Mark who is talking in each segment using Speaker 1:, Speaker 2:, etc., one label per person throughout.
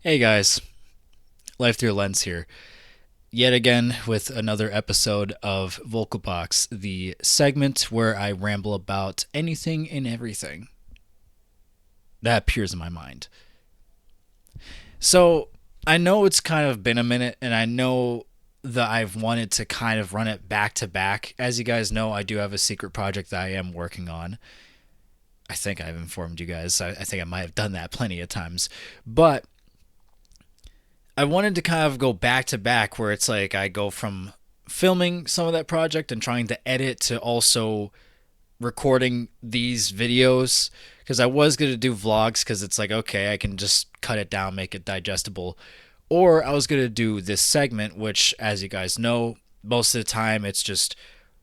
Speaker 1: Hey guys, Life Through a Lens here. Yet again with another episode of Vocal Box, the segment where I ramble about anything and everything that appears in my mind. So, I know it's kind of been a minute, and I know that I've wanted to kind of run it back to back. As you guys know, I do have a secret project that I am working on. I think I've informed you guys. I think I might have done that plenty of times. But I wanted to kind of go back to back where it's like I go from filming some of that project and trying to edit to also recording these videos because I was going to do vlogs because it's like, okay, I can just cut it down, make it digestible. Or I was going to do this segment, which, as you guys know, most of the time it's just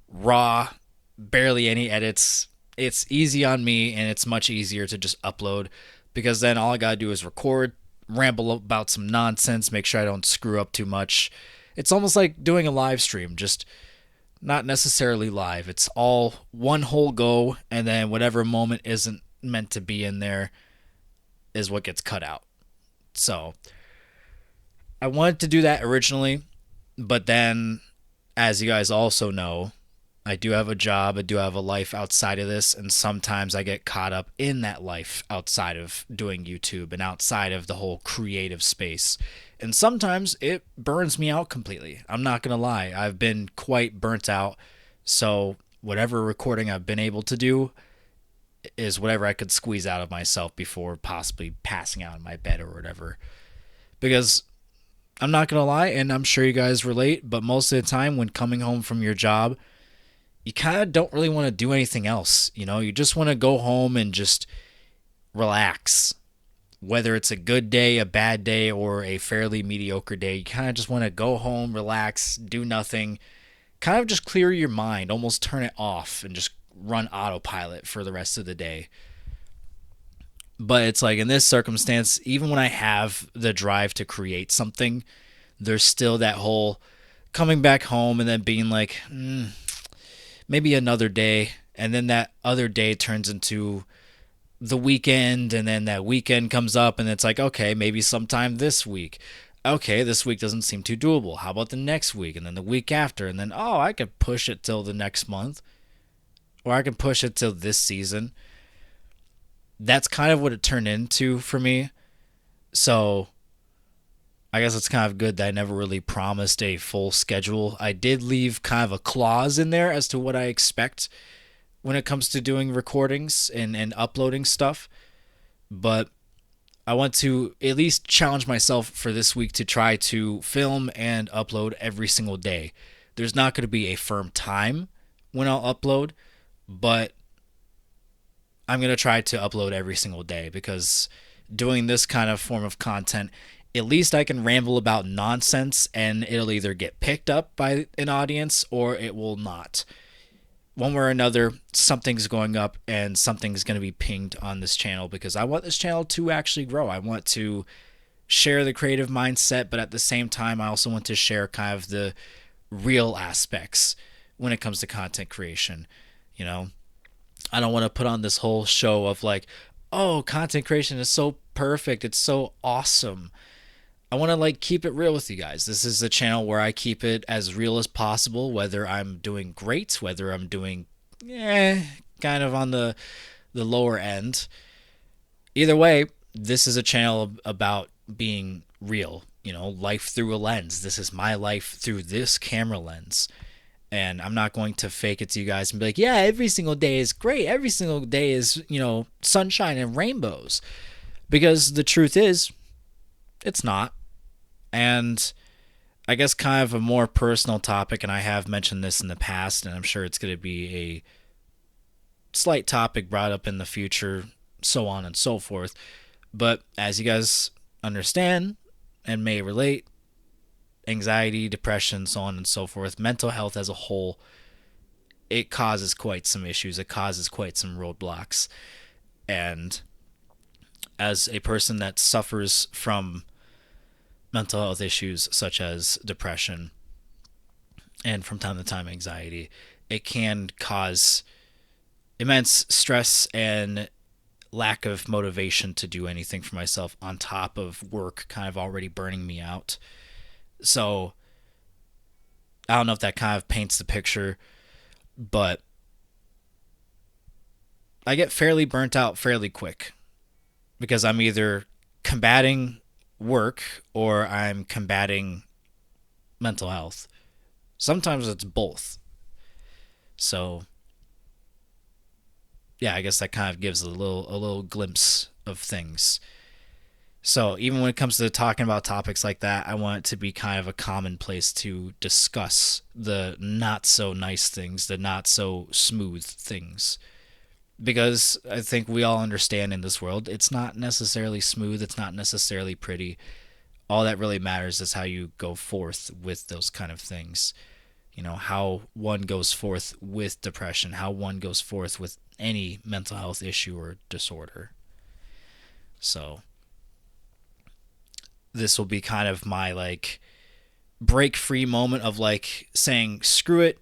Speaker 1: raw, barely any edits. It's easy on me and it's much easier to just upload because then all I got to do is record, ramble about some nonsense, make sure I don't screw up too much. It's almost like doing a live stream, just not necessarily live. It's all one whole go, and then whatever moment isn't meant to be in there is what gets cut out. So I wanted to do that originally, but then, as you guys also know, I do have a job, I do have a life outside of this, and sometimes I get caught up in that life outside of doing YouTube and outside of the whole creative space. And sometimes it burns me out completely. I'm not going to lie. I've been quite burnt out. So, whatever recording I've been able to do is whatever I could squeeze out of myself before possibly passing out in my bed or whatever. Because I'm not going to lie, and I'm sure you guys relate, but most of the time when coming home from your job, you kind of don't really want to do anything else. You just want to go home and just relax. Whether it's a good day, a bad day, or a fairly mediocre day, you kind of just want to go home, relax, do nothing, kind of just clear your mind, almost turn it off and just run autopilot for the rest of the day. But it's like in this circumstance, even when I have the drive to create something, there's still that whole coming back home and then being like, maybe another day, and then that other day turns into the weekend, and then that weekend comes up and it's like, okay, maybe sometime this week. Okay, this week doesn't seem too doable. How about the next week, and then the week after, and then, oh, I could push it till the next month, or I can push it till this season. That's kind of what it turned into for me. So I guess it's kind of good that I never really promised a full schedule. I did leave kind of a clause in there as to what I expect when it comes to doing recordings and uploading stuff. But I want to at least challenge myself for this week to try to film and upload every single day. There's not going to be a firm time when I'll upload, but I'm going to try to upload every single day because doing this kind of form of content, at least I can ramble about nonsense and it'll either get picked up by an audience or it will not. One way or another, something's going up and something's going to be pinged on this channel because I want this channel to actually grow. I want to share the creative mindset, but at the same time, I also want to share kind of the real aspects when it comes to content creation. You know, I don't want to put on this whole show of like, oh, content creation is so perfect, it's so awesome. I want to like keep it real with you guys. This is a channel where I keep it as real as possible, whether I'm doing great, whether I'm doing kind of on the lower end. Either way, this is a channel about being real, life through a lens. This is my life through this camera lens. And I'm not going to fake it to you guys and be like, yeah, every single day is great. Every single day is, sunshine and rainbows. Because the truth is, it's not. And I guess kind of a more personal topic, and I have mentioned this in the past, and I'm sure it's going to be a slight topic brought up in the future, so on and so forth. But as you guys understand and may relate, anxiety, depression, so on and so forth, mental health as a whole, it causes quite some issues. It causes quite some roadblocks. And as a person that suffers from mental health issues such as depression and from time to time anxiety, it can cause immense stress and lack of motivation to do anything for myself on top of work kind of already burning me out. So I don't know if that kind of paints the picture, but I get fairly burnt out fairly quick because I'm either combating work or I'm combating mental health. Sometimes it's both. So yeah, I guess that kind of gives a little glimpse of things. So even when it comes to talking about topics like that, I want it to be kind of a common place to discuss the not so nice things, the not so smooth things. Because I think we all understand in this world, it's not necessarily smooth, it's not necessarily pretty. All that really matters is how you go forth with those kind of things. You know, how one goes forth with depression, how one goes forth with any mental health issue or disorder. So, this will be kind of my like break free moment of like saying, screw it,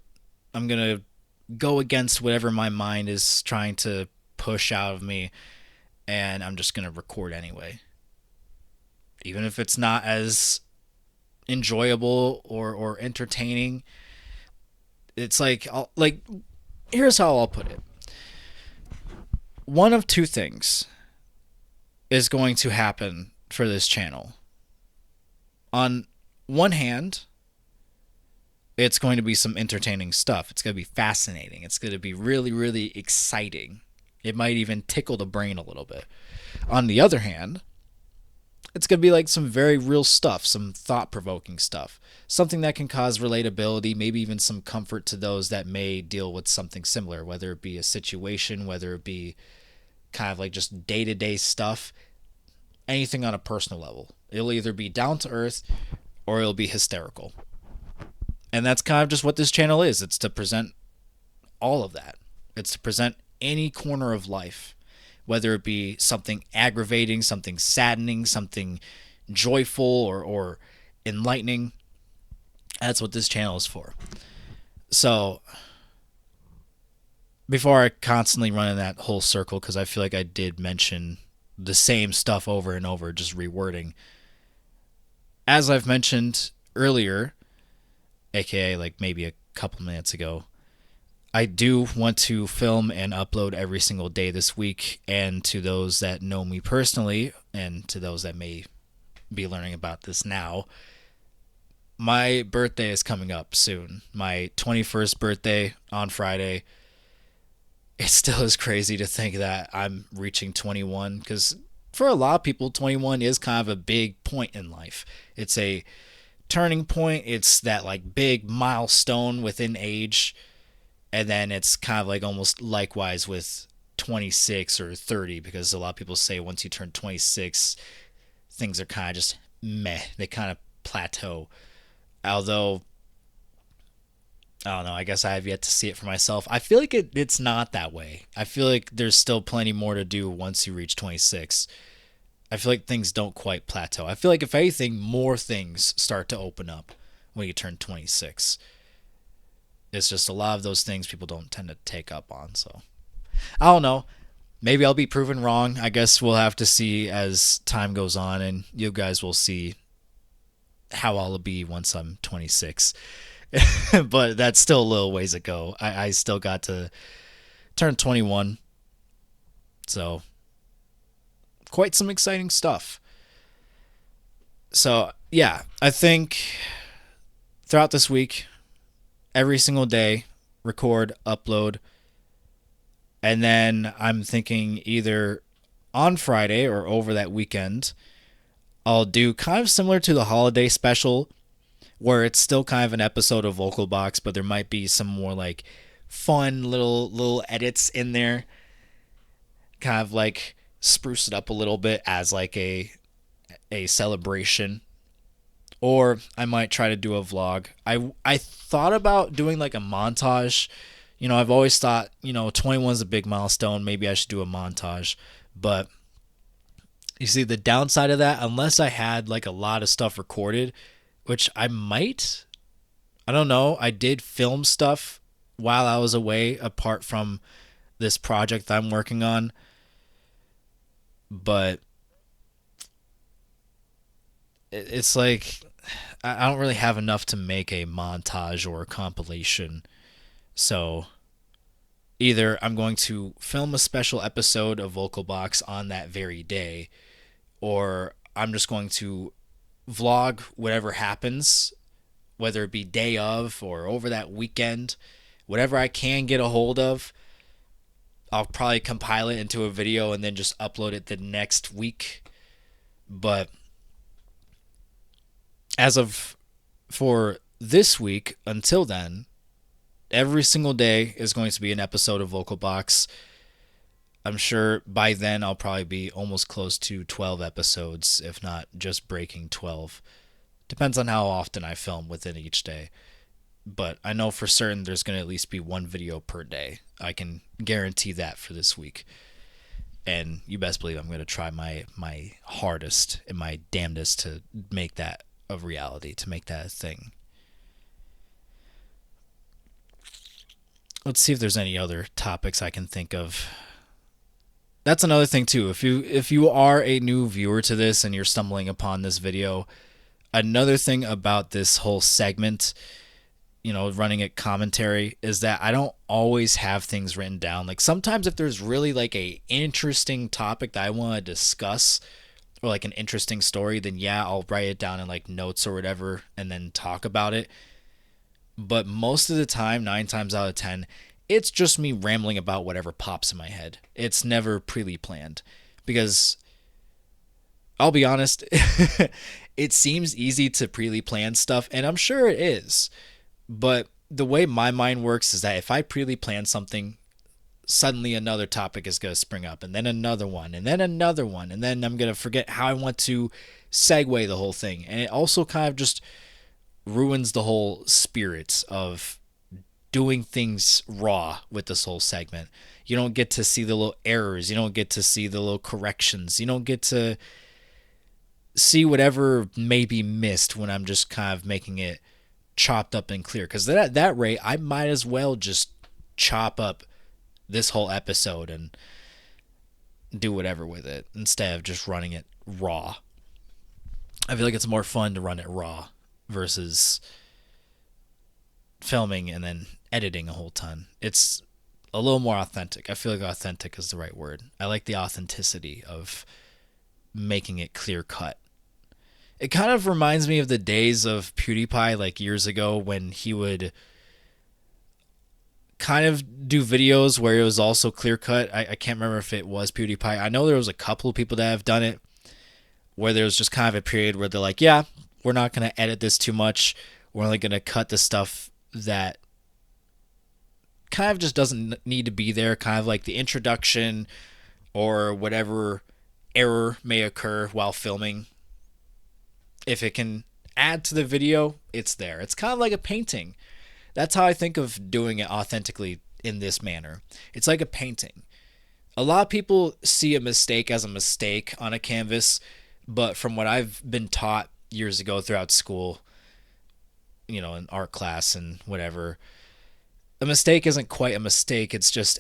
Speaker 1: I'm going to go against whatever my mind is trying to push out of me, and I'm just going to record anyway. Even if it's not as enjoyable or entertaining, it's like here's how I'll put it. One of two things is going to happen for this channel. On one hand, it's going to be some entertaining stuff. It's going to be fascinating. It's going to be really, really exciting. It might even tickle the brain a little bit. On the other hand, it's going to be like some very real stuff, some thought-provoking stuff. Something that can cause relatability, maybe even some comfort to those that may deal with something similar, whether it be a situation, whether it be kind of like just day-to-day stuff, anything on a personal level. It'll either be down to earth or it'll be hysterical. And that's kind of just what this channel is. It's to present all of that. It's to present any corner of life, whether it be something aggravating, something saddening, something joyful or enlightening. That's what this channel is for. So before I constantly run in that whole circle, because I feel like I did mention the same stuff over and over, just rewording. As I've mentioned earlier, aka like maybe a couple minutes ago, I do want to film and upload every single day this week. And to those that know me personally, and to those that may be learning about this now, my birthday is coming up soon. My 21st birthday on Friday. It still is crazy to think that I'm reaching 21, because for a lot of people, 21 is kind of a big point in life. It's a turning point. It's that like big milestone within age. And then it's kind of like almost likewise with 26 or 30, because a lot of people say once you turn 26, things are kind of just meh. They kind of plateau. Although, I don't know, I guess I have yet to see it for myself. I feel like it's not that way. I feel like there's still plenty more to do once you reach 26. I feel like things don't quite plateau. I feel like if anything, more things start to open up when you turn 26. It's just a lot of those things people don't tend to take up on. So I don't know. Maybe I'll be proven wrong. I guess we'll have to see as time goes on, and you guys will see how I'll be once I'm 26. But that's still a little ways ago. I still got to turn 21. So quite some exciting stuff. So yeah, I think throughout this week, every single day, record, upload. And then I'm thinking either on Friday or over that weekend, I'll do kind of similar to the holiday special, where it's still kind of an episode of Vocal Box, but there might be some more like fun little edits in there. Kind of like spruce it up a little bit as like a celebration. Or I might try to do a vlog. I thought about doing like a montage. You know, I've always thought, 21 is a big milestone. Maybe I should do a montage. But you see, the downside of that, unless I had like a lot of stuff recorded, which I might, I don't know. I did film stuff while I was away, apart from this project I'm working on. but it's like I don't really have enough to make a montage or a compilation. So either I'm going to film a special episode of Vocal Box on that very day, or I'm just going to vlog whatever happens, whether it be day of or over that weekend, whatever I can get a hold of. I'll probably compile it into a video and then just upload it the next week. But as of for this week, until then, every single day is going to be an episode of Vocal Box. I'm sure by then I'll probably be almost close to 12 episodes, if not just breaking 12. Depends on how often I film within each day. But I know for certain there's going to at least be one video per day. I can guarantee that for this week. And you best believe I'm going to try my hardest and my damnedest to make that a reality, to make that a thing. Let's see if there's any other topics I can think of. That's another thing too. If you are a new viewer to this and you're stumbling upon this video, another thing about this whole segment, running it commentary, is that I don't always have things written down. Like sometimes if there's really like a interesting topic that I want to discuss or like an interesting story, then yeah, I'll write it down in like notes or whatever and then talk about it. But most of the time, 9 times out of 10, it's just me rambling about whatever pops in my head. It's never pre-planned because I'll be honest, it seems easy to pre-plan stuff and I'm sure it is. But the way my mind works is that if I pre-plan something, suddenly another topic is going to spring up and then another one and then another one. And then I'm going to forget how I want to segue the whole thing. And it also kind of just ruins the whole spirit of doing things raw with this whole segment. You don't get to see the little errors. You don't get to see the little corrections. You don't get to see whatever may be missed when I'm just kind of making it chopped up and clear. Because at that rate, I might as well just chop up this whole episode and do whatever with it instead of just running it raw. I feel like it's more fun to run it raw versus filming and then editing a whole ton. It's a little more authentic. I feel like authentic is the right word. I like the authenticity of making it clear cut. It kind of reminds me of the days of PewDiePie, like years ago, when he would kind of do videos where it was also clear cut. I can't remember if it was PewDiePie. I know there was a couple of people that have done it where there was just kind of a period where they're like, yeah, we're not going to edit this too much. We're only going to cut the stuff that kind of just doesn't need to be there, kind of like the introduction or whatever error may occur while filming. If it can add to the video, it's there. It's kind of like a painting. That's how I think of doing it authentically in this manner. It's like a painting. A lot of people see a mistake as a mistake on a canvas, but from what I've been taught years ago throughout school, in art class and whatever, a mistake isn't quite a mistake. It's just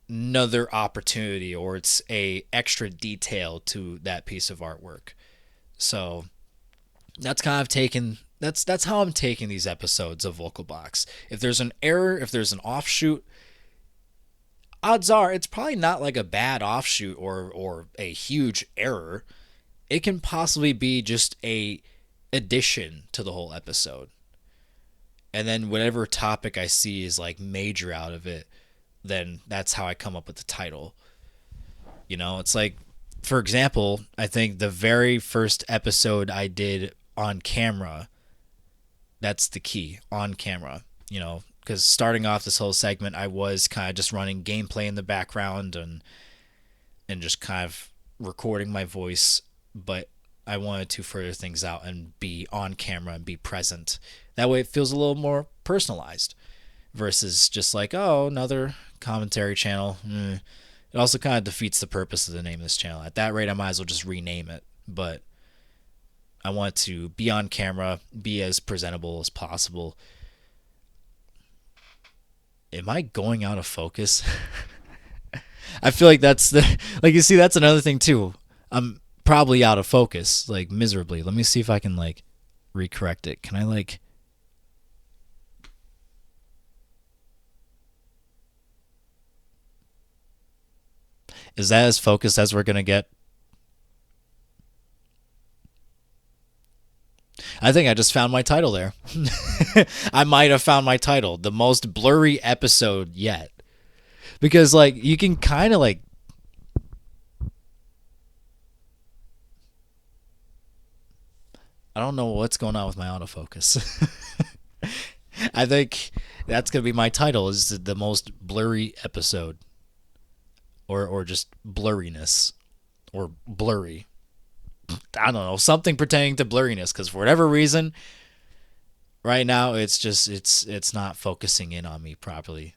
Speaker 1: another opportunity, or it's a extra detail to that piece of artwork. So that's kind of that's how I'm taking these episodes of Vocal Box. If there's an error, if there's an offshoot, odds are it's probably not like a bad offshoot or a huge error. It can possibly be just a addition to the whole episode. And then whatever topic I see is like major out of it, then that's how I come up with the title. It's like, for example, I think the very first episode I did on camera, that's the key, on camera, because starting off this whole segment, I was kind of just running gameplay in the background and just kind of recording my voice, but I wanted to further things out and be on camera and be present. That way it feels a little more personalized versus just like, oh, another commentary channel. It also kind of defeats the purpose of the name of this channel. At that rate, I might as well just rename it. But I want to be on camera, be as presentable as possible. Am I going out of focus? I feel like that's the like you see that's another thing too. I'm probably out of focus like miserably. Let me see if I can like recorrect it. Can I like is that as focused as we're going to get? I think I just found my title there. I might have found my title, the most blurry episode yet. Because like you can kind of like I don't know what's going on with my autofocus. I think that's gonna be my title is the most blurry episode, or just blurriness, or blurry. I don't know something pertaining to blurriness because for whatever reason, right now it's just it's not focusing in on me properly.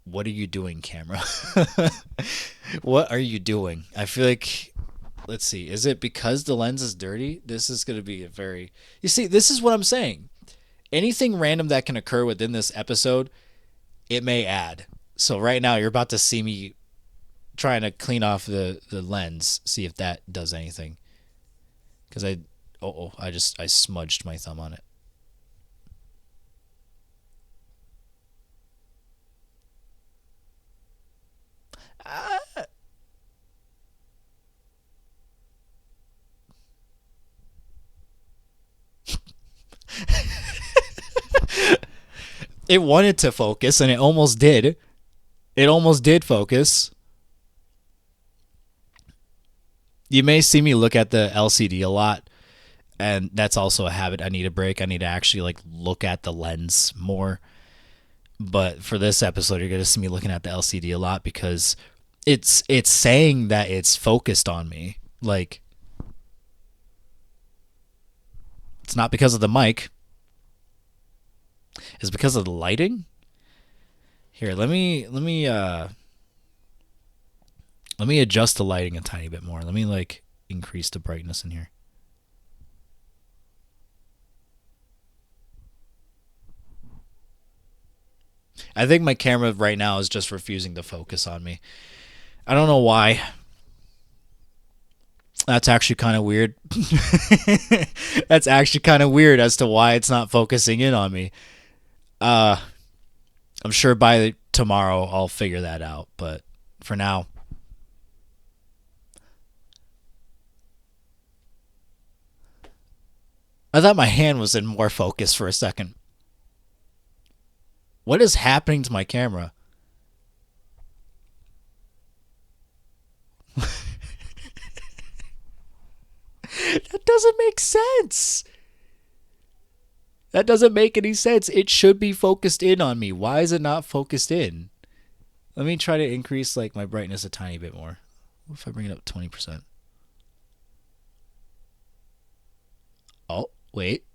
Speaker 1: What are you doing, camera? What are you doing? I feel like let's see. Is it because the lens is dirty? This is going to be a very. You see, this is what I'm saying. Anything random that can occur within this episode, it may add. So right now, you're about to see me trying to clean off the lens, see if that does anything. Because I smudged my thumb on it. It wanted to focus, and it almost did. It almost did focus. You may see me look at the LCD a lot, and that's also a habit I need to break. I need to actually like look at the lens more. But for this episode, you're gonna see me looking at the LCD a lot because it's saying that it's focused on me. Like it's not because of the mic. It's because of the lighting. Here, let me adjust the lighting a tiny bit more. Let me like increase the brightness in here. I think my camera right now is just refusing to focus on me. I don't know why. That's actually kind of weird. That's actually kind of weird as to why it's not focusing in on me. Uh, I'm sure by tomorrow I'll figure that out. But for now, I thought my hand was in more focus for a second. What is happening to my camera? That doesn't make sense. That doesn't make any sense. It should be focused in on me. Why is it not focused in? Let me try to increase like my brightness a tiny bit more. What if I bring it up 20%? Oh, wait.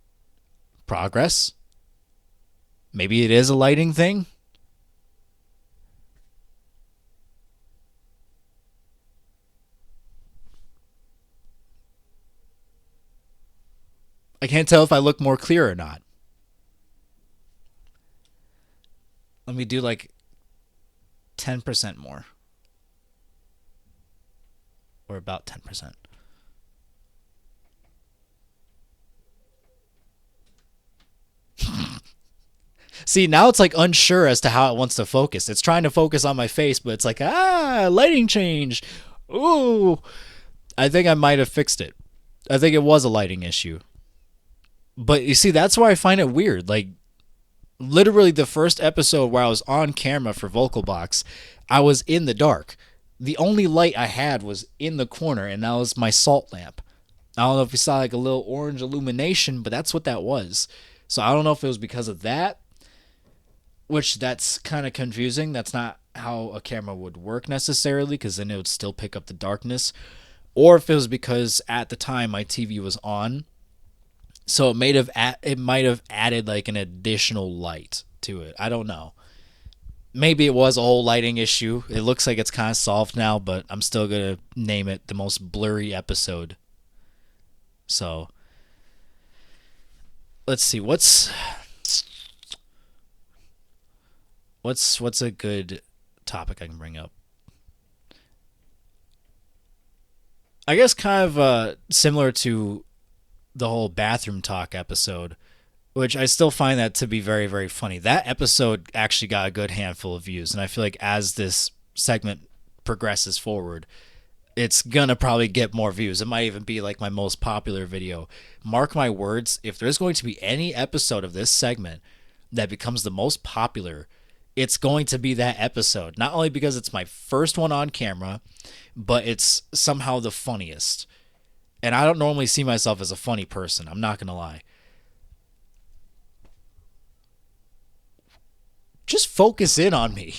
Speaker 1: Progress? Maybe it is a lighting thing? I can't tell if I look more clear or not. Let me do like 10% more. Or about 10%. See, now it's like unsure as to how it wants to focus. It's trying to focus on my face, but it's like, lighting change. Ooh. I think I might have fixed it. I think it was a lighting issue. But you see, that's why I find it weird. Like, literally the first episode where I was on camera for Vocal Box, I was in the dark. The only light I had was in the corner, and that was my salt lamp. I don't know if you saw like a little orange illumination, but that's what that was. So I don't know if it was because of that, which that's kind of confusing. That's not how a camera would work necessarily, because then it would still pick up the darkness. Or if it was because at the time my TV was on, so it might have added like an additional light to it. I don't know. Maybe it was a whole lighting issue. It looks like it's kind of solved now, but I'm still gonna name it the most blurry episode. So let's see what's a good topic I can bring up. I guess kind of similar to the whole bathroom talk episode, which I still find that to be very, very funny. That episode actually got a good handful of views, and I feel like as this segment progresses forward, it's gonna probably get more views. It might even be like my most popular video. Mark my words, if there's going to be any episode of this segment that becomes the most popular, it's going to be that episode. Not only because it's my first one on camera, but it's somehow the funniest. And I don't normally see myself as a funny person, I'm not gonna lie. Just focus in on me.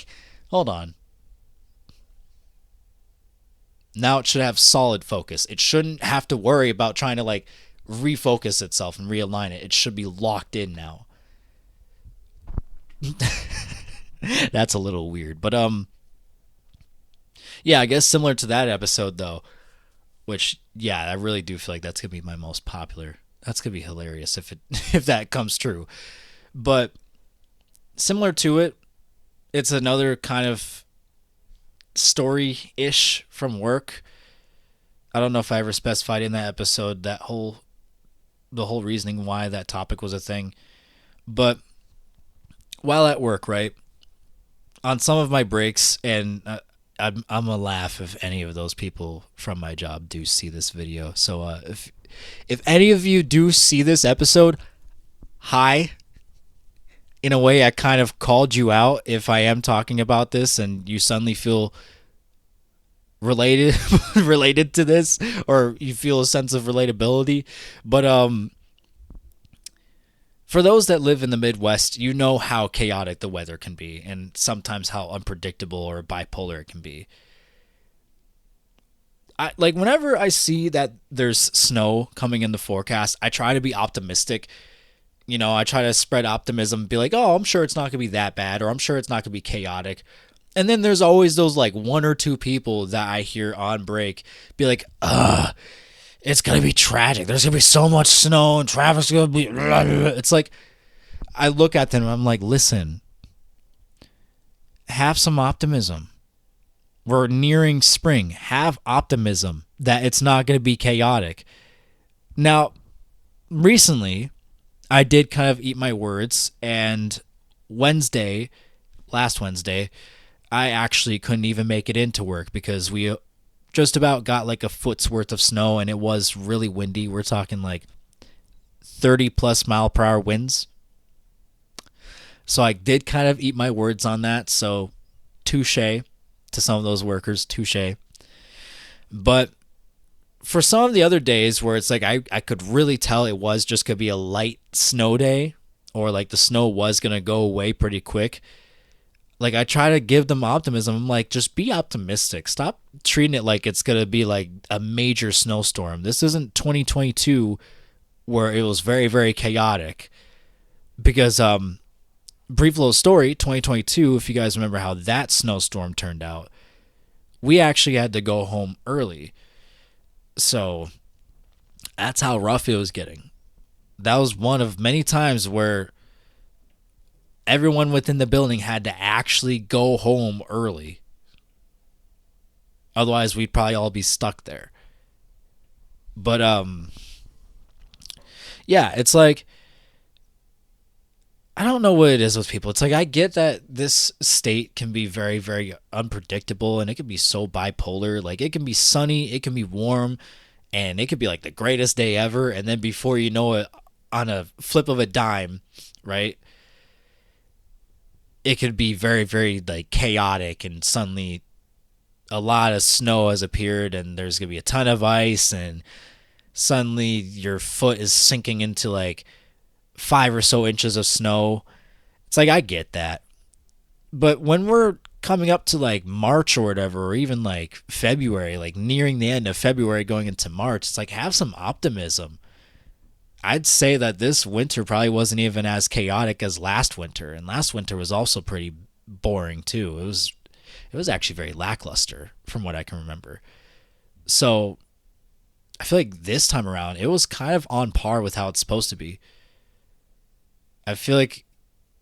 Speaker 1: Hold on. Now it should have solid focus. It shouldn't have to worry about trying to like refocus itself and realign it. It should be locked in now. That's a little weird, but yeah, I guess similar to that episode though, which yeah, I really do feel like that's gonna be my most popular. That's gonna be hilarious if it if that comes true. But similar to it, it's another kind of story ish from work. I don't know if I ever specified in that episode the whole reasoning why that topic was a thing. But while at work, right, on some of my breaks, and I'm gonna laugh if any of those people from my job do see this video. So if any of you do see this episode, hi. In a way, I kind of called you out if I am talking about this, and you suddenly feel related related to this, or you feel a sense of relatability. But for those that live in the Midwest, you know how chaotic the weather can be, and sometimes how unpredictable or bipolar it can be. Like whenever I see that there's snow coming in the forecast, I try to be optimistic. You know, I try to spread optimism, be like, oh, I'm sure it's not going to be that bad, or I'm sure it's not going to be chaotic. And then there's always those like one or two people that I hear on break be like, it's going to be tragic. There's going to be so much snow and traffic's going to be. It's like, I look at them and I'm like, listen, have some optimism. We're nearing spring. Have optimism that it's not going to be chaotic. Now, recently, I did kind of eat my words, and last Wednesday, I actually couldn't even make it into work because we just about got like a foot's worth of snow, and it was really windy. We're talking like 30 plus mile per hour winds. So I did kind of eat my words on that. So touche to some of those workers, touche. But for some of the other days where it's like I could really tell it was just going to be a light snow day, or like the snow was going to go away pretty quick, like I try to give them optimism. I'm like, just be optimistic. Stop treating it like it's going to be like a major snowstorm. This isn't 2022 where it was very, very chaotic. Because brief little story, 2022, if you guys remember how that snowstorm turned out, we actually had to go home early. So that's how rough it was getting. That was one of many times where everyone within the building had to actually go home early. Otherwise, we'd probably all be stuck there. But yeah, it's like, I don't know what it is with people. It's like, I get that this state can be very, very unpredictable, and it can be so bipolar. Like, it can be sunny, it can be warm, and it could be like the greatest day ever. And then before you know it, on a flip of a dime, right, it could be very, very like chaotic, and suddenly a lot of snow has appeared, and there's going to be a ton of ice, and suddenly your foot is sinking into like 5 or so inches of snow. It's like, I get that. But when we're coming up to like March or whatever, or even like February, like nearing the end of February going into March, it's like, have some optimism. I'd say that this winter probably wasn't even as chaotic as last winter, and last winter was also pretty boring too. It was actually very lackluster from what I can remember. So I feel like this time around it was kind of on par with how it's supposed to be. I feel like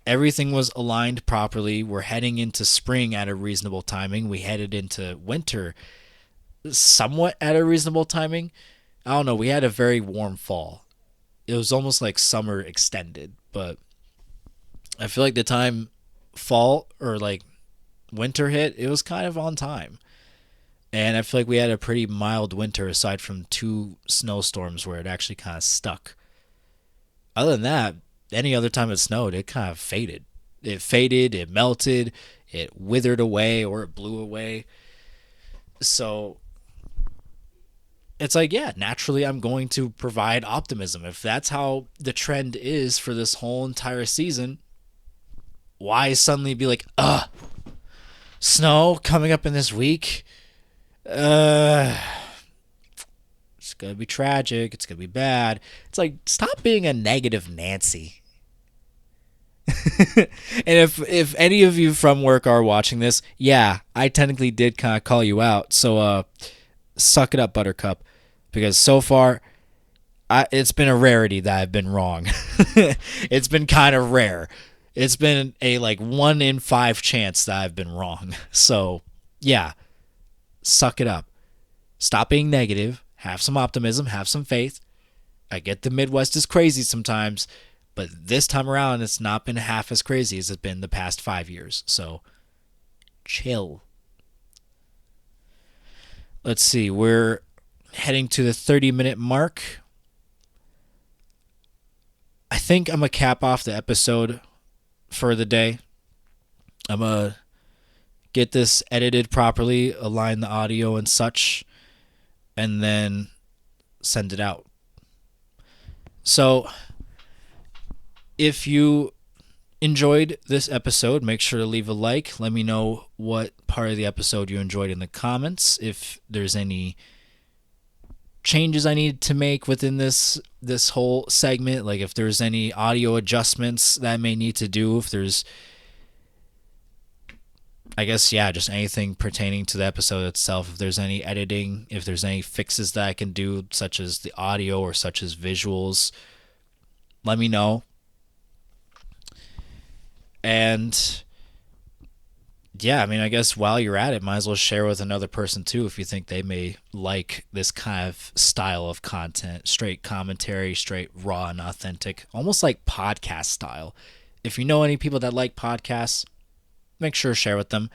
Speaker 1: everything was aligned properly. We're heading into spring at a reasonable timing. We headed into winter somewhat at a reasonable timing. I don't know. We had a very warm fall. It was almost like summer extended, but I feel like the time fall or like winter hit, it was kind of on time. And I feel like we had a pretty mild winter aside from two snowstorms where it actually kind of stuck. Other than that, any other time it snowed, it kind of faded. It faded, it melted, it withered away, or it blew away. So it's like, yeah, naturally I'm going to provide optimism. If that's how the trend is for this whole entire season, why suddenly be like, snow coming up in this week? Uh, it's gonna be tragic. It's gonna be bad. It's like, stop being a negative Nancy. And if any of you from work are watching this, yeah, I technically did kind of call you out. So suck it up, Buttercup, because so far it's been a rarity that I've been wrong. It's been kind of rare. It's been a like 1 in 5 chance that I've been wrong. So yeah, suck it up. Stop being negative. Have some optimism. Have some faith. I get the Midwest is crazy sometimes, but this time around, it's not been half as crazy as it's been the past 5 years. So chill. Let's see. We're heading to the 30-minute mark. I think I'm going to cap off the episode for the day. I'm going to get this edited properly, align the audio and such, and then send it out. So if you enjoyed this episode, make sure to leave a like. Let me know what part of the episode you enjoyed in the comments. If there's any changes I need to make within this whole segment, like if there's any audio adjustments that I may need to do, if there's, I guess, yeah, just anything pertaining to the episode itself, if there's any editing, if there's any fixes that I can do, such as the audio or such as visuals, let me know. And yeah, I mean, I guess while you're at it, might as well share with another person too if you think they may like this kind of style of content. Straight commentary, straight raw and authentic, almost like podcast style. If you know any people that like podcasts, make sure to share with them.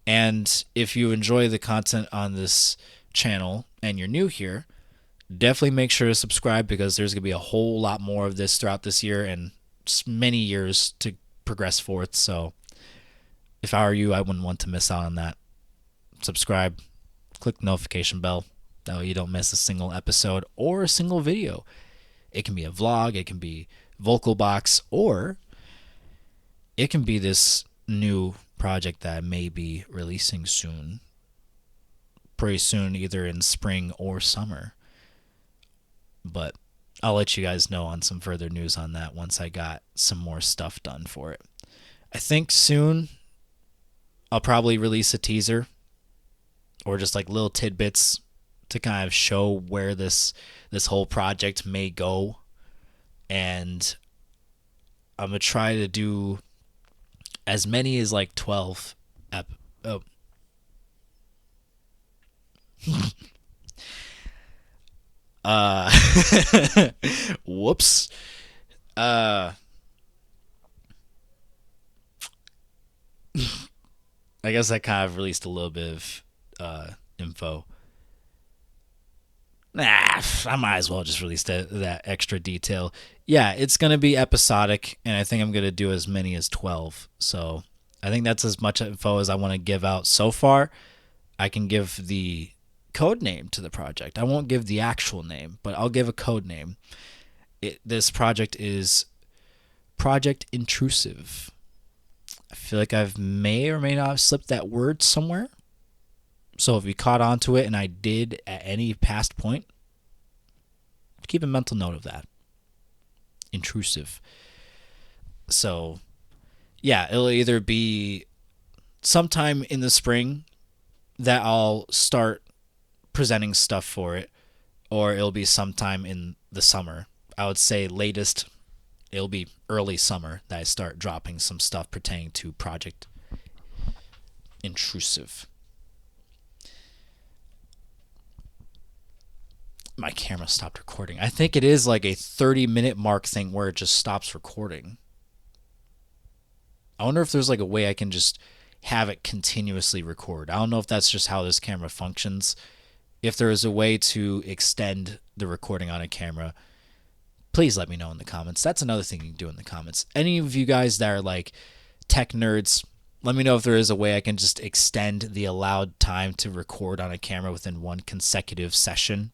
Speaker 1: And if you enjoy the content on this channel and you're new here, definitely make sure to subscribe, because there's going to be a whole lot more of this throughout this year and many years to progress forth. So if I were you, I wouldn't want to miss out on that. Subscribe, click the notification bell. That way you don't miss a single episode or a single video. It can be a vlog, it can be vocal box, or it can be this new project that I may be releasing soon. Pretty soon, either in spring or summer. But I'll let you guys know on some further news on that once I got some more stuff done for it. I think soon I'll probably release a teaser or just like little tidbits to kind of show where this whole project may go. And I'm going to try to do as many as like 12 whoops. I guess I kind of released a little bit of info. I might as well just release that extra detail. Yeah, it's going to be episodic, and I think I'm going to do as many as 12. So I think that's as much info as I want to give out so far. I can give the code name to the project. I won't give the actual name, but I'll give a code name. This project is Project Intrusive. I feel like I've may or may not have slipped that word somewhere. So if you caught on to it and I did at any past point, keep a mental note of that. Intrusive. So yeah, it'll either be sometime in the spring that I'll start presenting stuff for it, or it'll be sometime in the summer. I would say latest, it'll be early summer that I start dropping some stuff pertaining to Project Intrusive. My camera stopped recording. I think it is like a 30-minute mark thing where it just stops recording. I wonder if there's like a way I can just have it continuously record. I don't know if that's just how this camera functions. If there is a way to extend the recording on a camera, please let me know in the comments. That's another thing you can do in the comments. Any of you guys that are like tech nerds, let me know if there is a way I can just extend the allowed time to record on a camera within one consecutive session.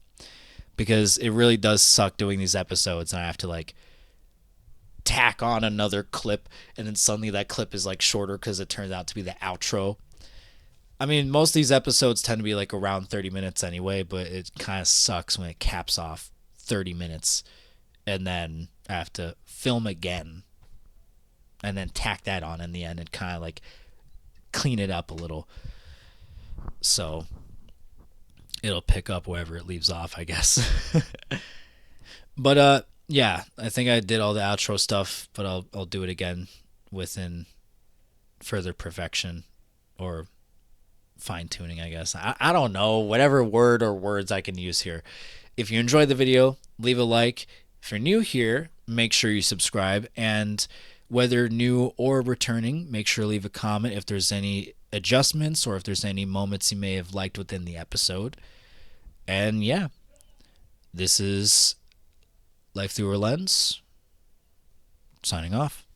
Speaker 1: Because it really does suck doing these episodes and I have to like tack on another clip and then suddenly that clip is like shorter because it turns out to be the outro. I mean, most of these episodes tend to be like around 30 minutes anyway, but it kind of sucks when it caps off 30 minutes and then I have to film again and then tack that on in the end and kind of like clean it up a little. So it'll pick up wherever it leaves off, I guess. But yeah, I think I did all the outro stuff, but I'll do it again within further perfection or fine tuning, I guess. I don't know, whatever word or words I can use here. If you enjoyed the video, leave a like. If you're new here, make sure you subscribe. And whether new or returning, make sure to leave a comment if there's any adjustments or if there's any moments you may have liked within the episode. And yeah, this is Life Through a Lens, signing off.